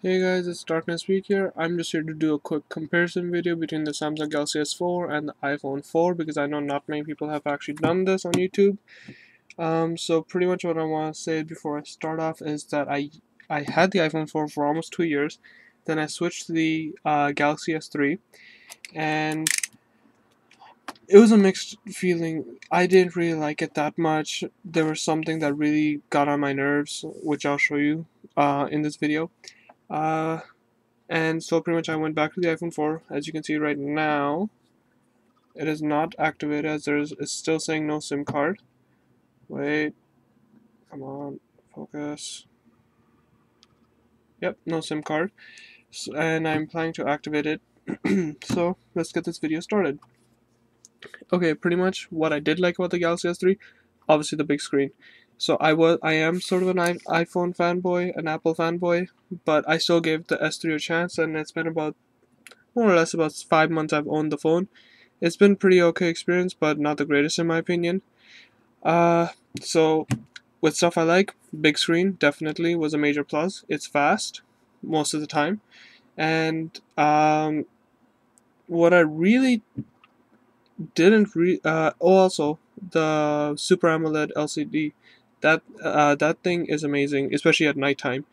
Hey guys, it's Darkness Week here. I'm just here to do a quick comparison video between the Samsung Galaxy S4 and the iPhone 4 because I know not many people have actually done this on YouTube. So pretty much what I want to say before I start off is that I had the iPhone 4 for almost 2 years. Then I switched to the Galaxy S3, and it was a mixed feeling. I didn't really like it that much. There was something that really got on my nerves, which I'll show you in this video. Uh, And so pretty much I went back to the iPhone 4. As you can see right now, it is not activated as it's still saying no SIM card. Wait, come on, focus. Yep, no SIM card. So, and I'm planning to activate it. So let's get this video started. Okay, pretty much what I did like about the Galaxy S3, obviously the big screen. So I am sort of an iPhone fanboy, an Apple fanboy, but I still gave the S3 a chance, and it's been about more or less about 5 months I've owned the phone. It's been pretty okay experience, but not the greatest in my opinion. Uh, so with stuff I like, big screen definitely was a major plus. It's fast most of the time, and what I really didn't also the Super AMOLED LCD. That thing is amazing, especially at nighttime.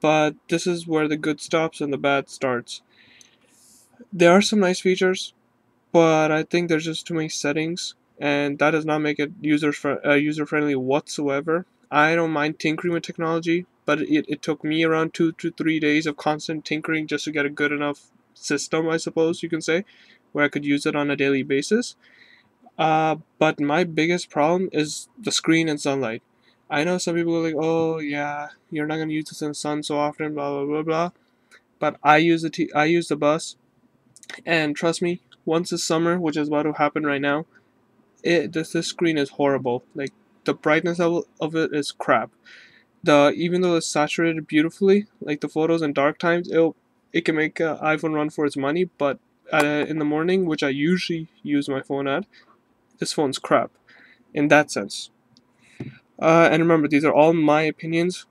But this is where the good stops and the bad starts. There are some nice features, but I think there's just too many settings, and that does not make it user friendly whatsoever. I don't mind tinkering with technology, but it took me around 2 to 3 days of constant tinkering just to get a good enough system, I suppose you can say, where I could use it on a daily basis. But my biggest problem is the screen and sunlight. I know some people are like, oh yeah, you're not gonna use this in the sun so often, blah blah blah blah. But I use the bus, and trust me, once it's summer, which is about to happen right now, this screen is horrible. Like the brightness level of it is crap. The Even though it's saturated beautifully, like the photos in dark times, it can make iPhone run for its money. But in the morning, which I usually use my phone at, this phone's crap in that sense. And remember, these are all my opinions.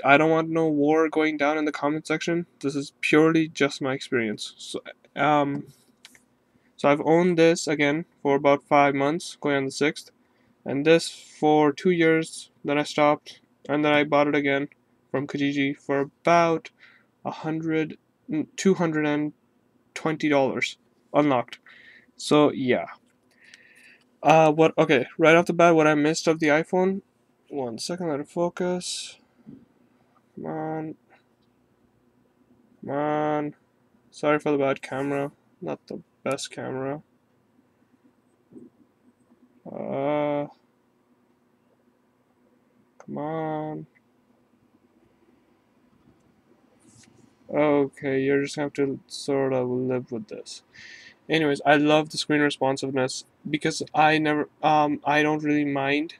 I don't want no war going down in the comment section. This is purely just my experience. Um, So I've owned this again for about 5 months, going on the sixth, and this for 2 years. Then I stopped, and then I bought it again from Kijiji for about $220 unlocked. So yeah. What? Okay, right off the bat, what I missed of the iPhone. 1 second, let it focus. Come on, come on. Sorry for the bad camera. Not the best camera. Uh, Come on. Okay, you're just gonna have to sort of live with this. Anyways, I love the screen responsiveness because I don't really mind,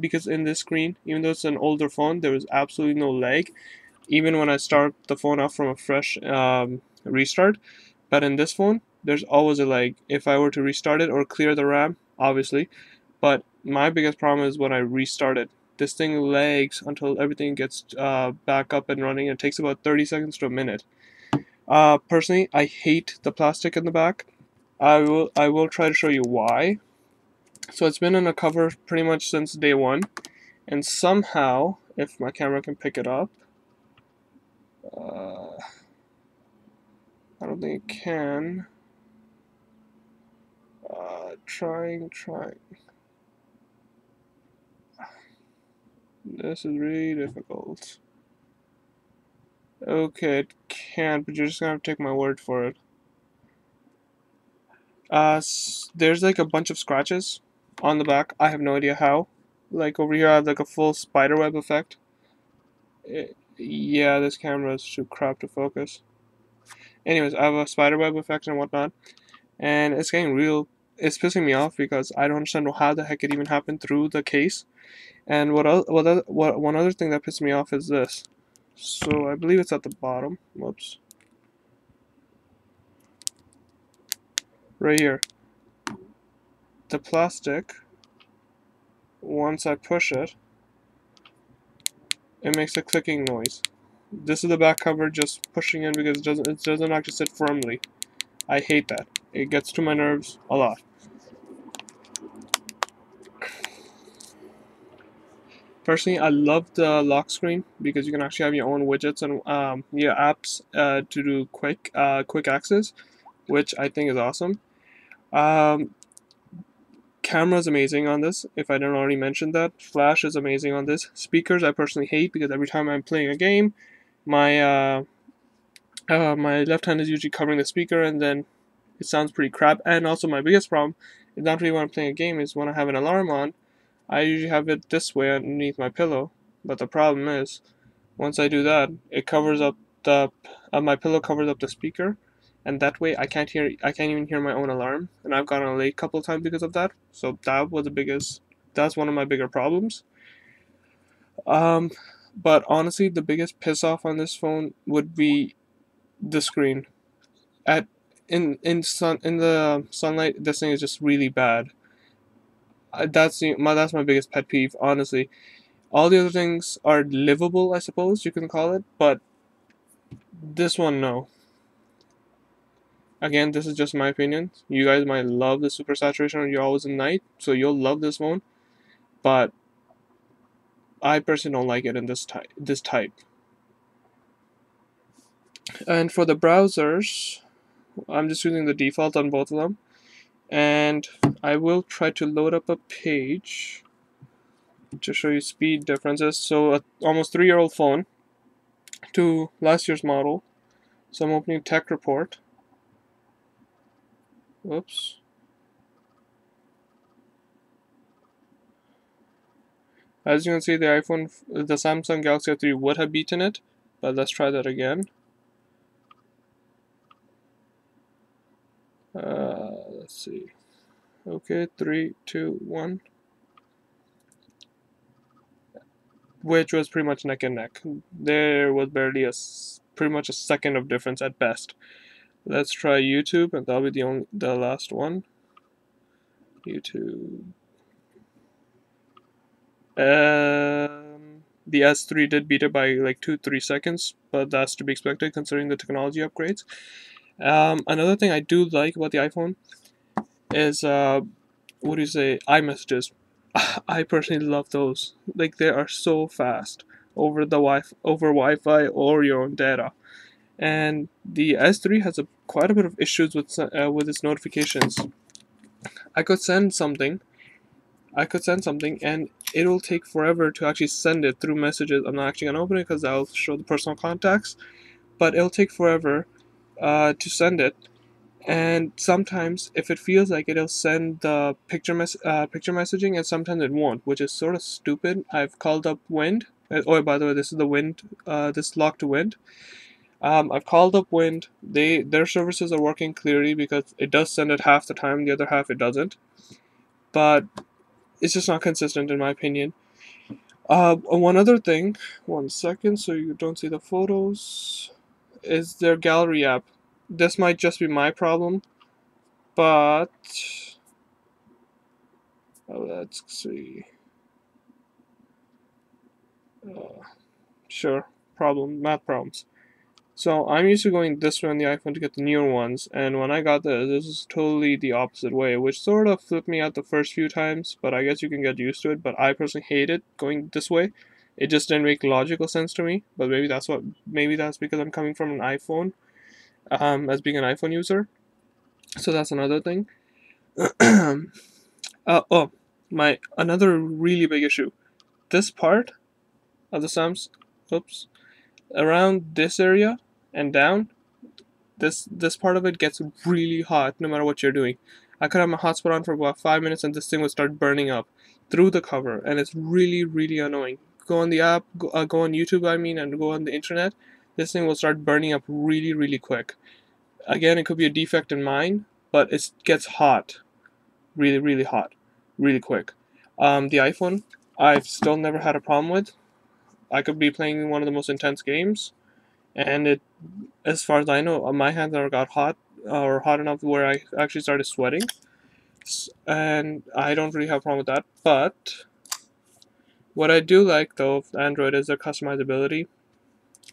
because in this screen, even though it's an older phone, there was absolutely no lag, even when I start the phone up from a fresh restart. But in this phone, there's always a lag if I were to restart it or clear the RAM, obviously. But my biggest problem is when I restart it. This thing lags until everything gets back up and running. It takes about 30 seconds to a minute. Personally, I hate the plastic in the back. I will try to show you why. So it's been on a cover pretty much since day one, and somehow, if my camera can pick it up, uh, I don't think it can. Trying. This is really difficult. Okay, it can't, but you're just gonna have to take my word for it. There's like a bunch of scratches on the back. I have no idea how. Like over here, I have like a full spiderweb effect. Yeah, this camera is too crap to focus. Anyways, I have a spiderweb effect and whatnot, and it's getting real. It's pissing me off because I don't understand how the heck it even happened through the case. And one other thing that pisses me off is this. So I believe it's at the bottom. Whoops. Right here. The plastic, once I push it, it makes a clicking noise. This is the back cover just pushing in because it doesn't actually sit firmly. I hate that. It gets to my nerves a lot. Personally, I love the lock screen because you can actually have your own widgets and your apps to do quick access, which I think is awesome. Um, Camera is amazing on this. If I didn't already mention that, flash is amazing on this. Speakers I personally hate because every time I'm playing a game, my my left hand is usually covering the speaker, and then it sounds pretty crap. And also, my biggest problem is not really when I'm playing a game, is when I have an alarm on. I usually have it this way underneath my pillow, but the problem is once I do that, it covers up the my pillow covers up the speaker, and that way I can't even hear my own alarm, and I've gotten late a couple of times because of that. So that's one of my bigger problems. Um, but honestly, the biggest piss off on this phone would be the screen. At in the sunlight, this thing is just really bad. That's my biggest pet peeve, honestly. All the other things are livable, I suppose you can call it, but this one, no. Again, this is just my opinion. You guys might love the super saturation or you're always in night, so you'll love this phone. But I personally don't like it in this type. And for the browsers, I'm just using the default on both of them. And I will try to load up a page to show you speed differences. So, a almost 3-year-old phone to last year's model. So I'm opening tech report. Whoops. As you can see, the Samsung Galaxy S3 would have beaten it, but let's try that again. Let's see. Okay, 3, 2, 1. Which was pretty much neck and neck. There was barely pretty much a second of difference at best. Let's try YouTube, and that'll be the last one. YouTube. The S3 did beat it by like 2-3 seconds, but that's to be expected considering the technology upgrades. Another thing I do like about the iPhone is what do you say, iMessages. I personally love those. Like, they are so fast over Wi-Fi or your own data. And the S3 has quite a bit of issues with its notifications. I could send something and it'll take forever to actually send it through messages. I'm not actually gonna open it because I'll show the personal contacts, but it'll take forever to send it. And sometimes, if it feels like it'll send the picture messaging, and sometimes it won't, which is sort of stupid. I've called up Wind. Oh, by the way, this is the Wind. This locked to Wind. I've called up Wind. Their services are working clearly because it does send it half the time, the other half it doesn't. But it's just not consistent in my opinion. One other thing, 1 second, so you don't see the photos, is their gallery app. This might just be my problem, but let's see. Sure, math problems. So I'm used to going this way on the iPhone to get the newer ones, and when I got this is totally the opposite way, which sort of flipped me out the first few times, but I guess you can get used to it. But I personally hate it going this way. It just didn't make logical sense to me. But maybe that's because I'm coming from an iPhone, as being an iPhone user. So that's another thing. Oh, my another really big issue. This part of the oops, around this area and down, this part of it gets really hot no matter what you're doing. I could have my hotspot on for about 5 minutes and this thing would start burning up through the cover, and it's really really annoying. Go on the app, go on YouTube, I mean, and go on the internet. This thing will start burning up really really quick. Again, it could be a defect in mine, but it gets hot, really really hot, really quick. The iPhone, I've still never had a problem with. I could be playing one of the most intense games, and as far as I know, my hands never got hot or hot enough where I actually started sweating, and I don't really have a problem with that. But what I do like though of Android is their customizability.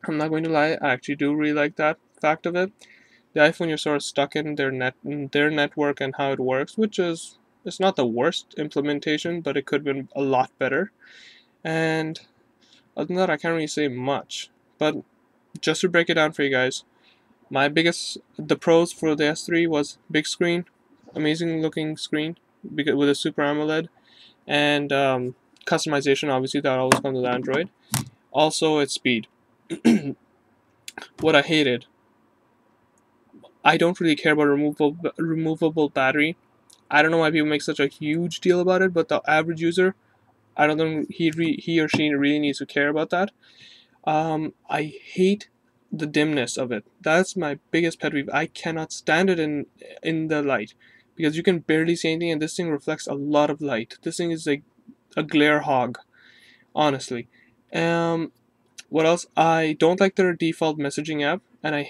I'm not going to lie, I actually do really like that fact of it. The iPhone, you're sort of stuck in their network and how it works, which is it's not the worst implementation, but it could have been a lot better. And other than that, I can't really say much. But just to break it down for you guys, the pros for the S3 was big screen, amazing looking screen because with a Super AMOLED, and customization. Obviously, that always comes with Android. Also, its speed. What I hated, I don't really care about removable battery. I don't know why people make such a huge deal about it, but the average user, I don't think he or she really needs to care about that. I hate the dimness of it. That's my biggest pet peeve. I cannot stand it in the light because you can barely see anything, and this thing reflects a lot of light. This thing is like a glare hog, honestly. Um, what else? I don't like their default messaging app, and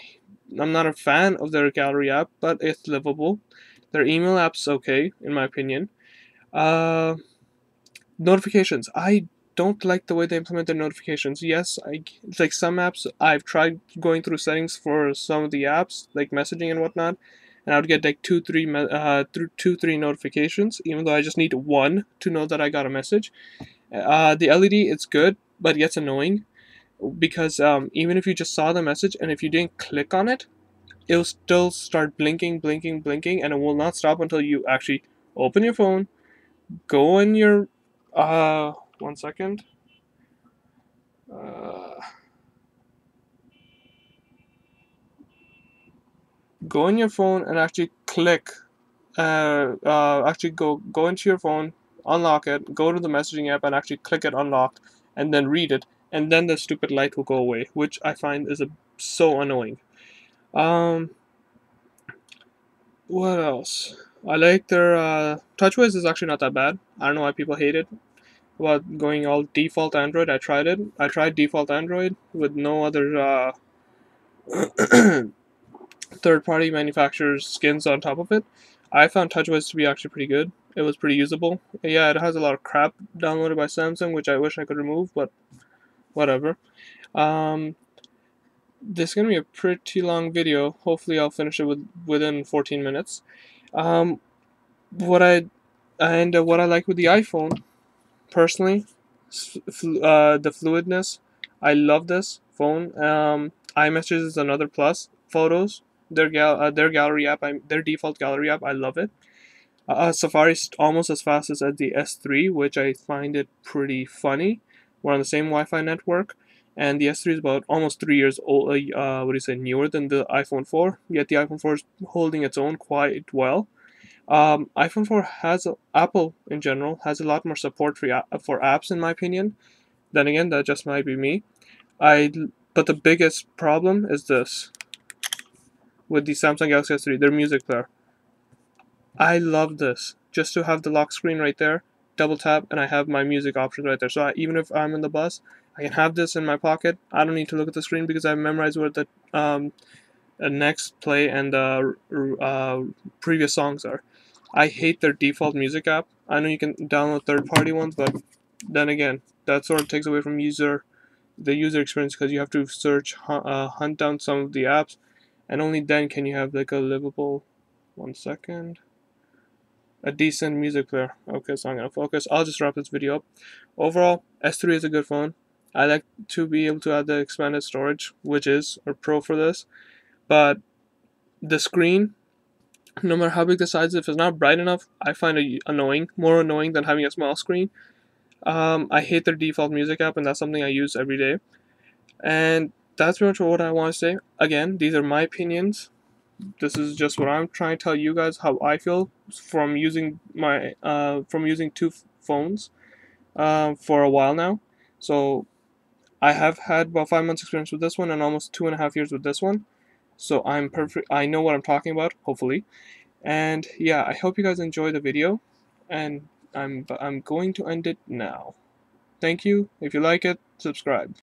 I'm not a fan of their gallery app, but it's livable. Their email app's okay, in my opinion. Uh, Notifications. I don't like the way they implement their notifications. Yes, like some apps. I've tried going through settings for some of the apps, like messaging and whatnot, and I would get like two, three notifications, even though I just need one to know that I got a message. The LED, it's good, but it gets annoying because even if you just saw the message and if you didn't click on it, it'll still start blinking, blinking, blinking, and it will not stop until you actually open your phone, go in your uh 1 second. Uh, Go in your phone and actually click. Actually go into your phone, unlock it, go to the messaging app and actually click it unlocked, and then read it, and then the stupid light will go away, which I find is so annoying. Um, what else? I like their TouchWiz is actually not that bad. I don't know why people hate it. About going all default Android, I tried it. I tried default Android with no other third-party manufacturers' skins on top of it. I found TouchWiz to be actually pretty good. It was pretty usable. Yeah, it has a lot of crap downloaded by Samsung, which I wish I could remove, but whatever. Um, this is gonna be a pretty long video. Hopefully, I'll finish it within 14 minutes. Um, what I what I like with the iPhone personally, the fluidness. I love this phone. iMessages is another plus. Photos, their gallery app, their default gallery app. I love it. Safari's almost as fast as the S3, which I find it pretty funny. We're on the same Wi-Fi network, and the S3 is about almost 3 years old. What do you say, newer than the iPhone 4? Yet the iPhone 4 is holding its own quite well. iPhone 4 Apple in general has a lot more support for apps in my opinion. Then again, that just might be me. But the biggest problem is this with the Samsung Galaxy S3, their music player. I love this. Just to have the lock screen right there, double tap, and I have my music options right there. So even if I'm in the bus, I can have this in my pocket. I don't need to look at the screen because I've memorized where the next play and the previous songs are. I hate their default music app. I know you can download third-party ones, but then again, that sort of takes away from the user experience because you have to hunt down some of the apps, and only then can you have like a livable. 1 second. A decent music player. Okay, so I'm gonna focus. I'll just wrap this video up. Overall, S3 is a good phone. I like to be able to add the expanded storage, which is a pro for this, but the screen, no matter how big the size, if it's not bright enough, I find it annoying, more annoying than having a small screen. I hate their default music app, and that's something I use every day. And that's pretty much what I want to say. Again, these are my opinions. This is just what I'm trying to tell you guys how I feel from using two phones for a while now. So I have had about 5 months experience with this one and almost 2.5 years with this one. So I'm perfect. I know what I'm talking about, hopefully. And yeah, I hope you guys enjoy the video, and I'm going to end it now. Thank you. If you like it, subscribe.